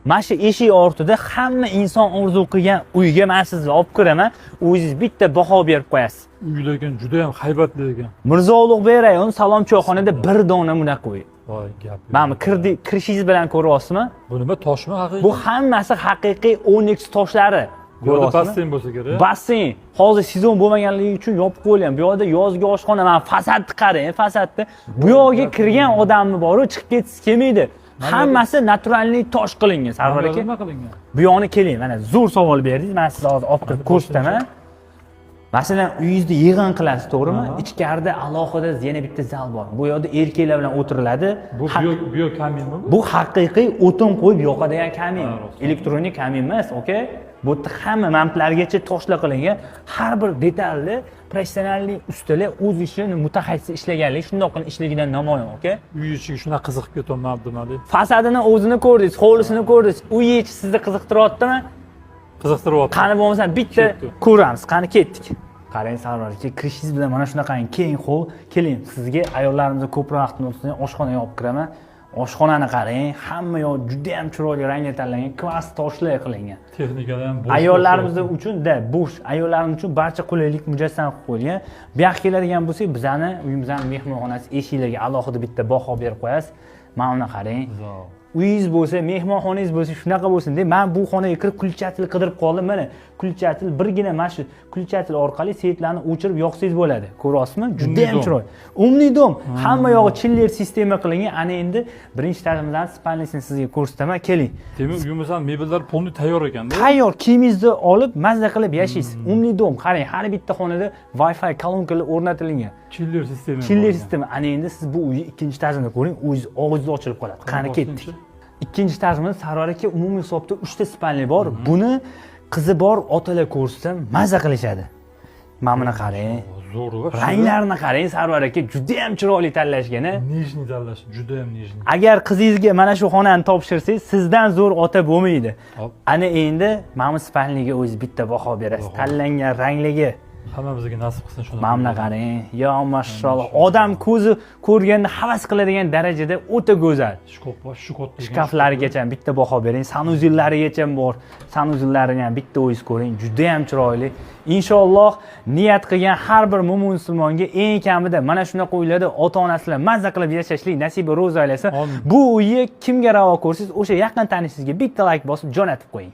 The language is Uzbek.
Mana shu eshik ortida hamma inson orzu qilgan uyga men sizni olib kiraman, o'zingiz bitta baho berib qo'yasiz. Uy lekin juda ham haybatli ekan. Mirzo Ulug'bek rayon Salom choyxonada bir dona bunaqa uy. Voy gap. Mana kirishingiz bilan ko'ryapsizmi? Bu nima toshmi haqiqiy? Bu hammasi haqiqiy Onyx toshlari. Ko'ryapsizmi? Basseyn bo'lsa kerak. Basseyn. Hozir sezon bo'lmaganligi uchun yopib qo'yilgan. Bu yerda yozgi oshxona, mana fasadni qarang, fasadni. Bu yoqqa kirgan odamni bor-ku, chiqib ketsa kelmaydi. Hammasi naturalniy tosh qilingan, Sarvar aka. Nima qilingan? Bu yoqni keling, mana zo'r savol berdingiz. Men sizga hozir olib kirib ko'rsataman. Masalan, uyingizda yig'in qilasiz, to'g'rimi? Ichkarida alohida yana bitta zal bor. Bu yerda erkaklar bilan o'tiriladi. Bu bio kaminmi bu? Bu haqiqiy o'tin qo'yib yoqadigan kamin. Elektronik kamin emas, okey? Bu yerda hamma mamplargacha toshla qilingan. Har bir detalni professionallik ustalar o'z ishini mutaxassis ishlaganlik, shundoq qilib ishligidan namoyon, okey? Uy ichiga shunaqa qiziqib ketyapman deb. Fasadini o'zini ko'rdingiz, hovlisini ko'rdingiz. Uy ichi sizni qiziqtiryaptimi? Qiziqtiryapti. Qani bo'lmasa bitta ko'ramiz. Qani ketdik. Qarang Sarvar aka, kirishingiz bilan mana shunaqangi keng hol. Keling, sizga ayollarimizga ko'proq vaqtni o'tsin, oshxonaga olib kiraman. Oshxonani qarang, hamma yoq juda ham chiroyli rangga tanlangan, kvars toshlar qilingan. Texnikada ham bo'sh. Ayollarimiz uchun bo'sh, ayollarimiz uchun barcha qulaylik mujassam qilib qo'yilgan. Bu yoqqa keladigan bo'lsak, bizani uyimizning mehmonxonasi eshiklariga alohida bitta baho berib qo'yasiz. Mana uni qarang. Uyingiz bo'lsa, mehmonxonangiz bo'lsa, shunaqa bo'lsin deb, men bu xonaga kirib kulchatil qidirib qoldim. Mana kulchatil birgina mana shu kulchatil orqali svetlarni o'chirib yoqsangiz bo'ladi. Ko'ryapsizmi? Juda ham chiroyli. Umli dom, hamma yog'i chiller sistema qilingan. Ana endi birinchi tarafdan spalnisini sizga ko'rsataman, keling. Demak, uyimizdan mebellar polni tayyor ekan-da. Tayyor, kiyimingizni olib, mazza qilib yashaysiz. Umli dom, qarang, har bitta xonada Wi-Fi kolonkalar o'rnatilgan. Chiller sistema. Chiller sistema. Ana endi siz bu uyni ikkinchi etajini ko'ring, o'zingiz og'zingiz ochilib qoladi. Qani ketdik. Ikkinchi etajimiz Sarvar aka umumiy hisobda 3 ta spalni bor. Buni qizi bor otalar ko'rsa mazza qilishadi. Mana buni qarang. Zo'r va ranglarini qarang, Sarvar aka juda ham chiroyli tanlashgan. Nijniy tanlash, juda ham nijniy. Agar qizingizga mana shu xonani topshirsangiz, sizdan zo'r ota bo'lmaydi. Ana endi mana bu spalniga o'zingiz bitta baho berasiz. Tanlangan rangliga. Hammamizga nasib qilsin shuni. Mana buni qarang. Yo, mashalloh. Odam ko'zi ko'rganda havas qiladigan darajada o'ta go'zal. Shkaflarigacha bitta baho bering. Sanuzillarigacha bor. Sanuzillarni ham bitta o'zingiz ko'ring. Juda ham chiroyli. Inshaalloh niyat qilgan har bir mo'min musulmonga eng kamida mana shunaqa uylarda ota-onasilar mazza qilib yashashlik nasibi ro'za aylasin. Bu uyni kimga ravo ko'rsangiz, o'sha yaqin tanishingizga bitta like bosib jo'natib qo'ying.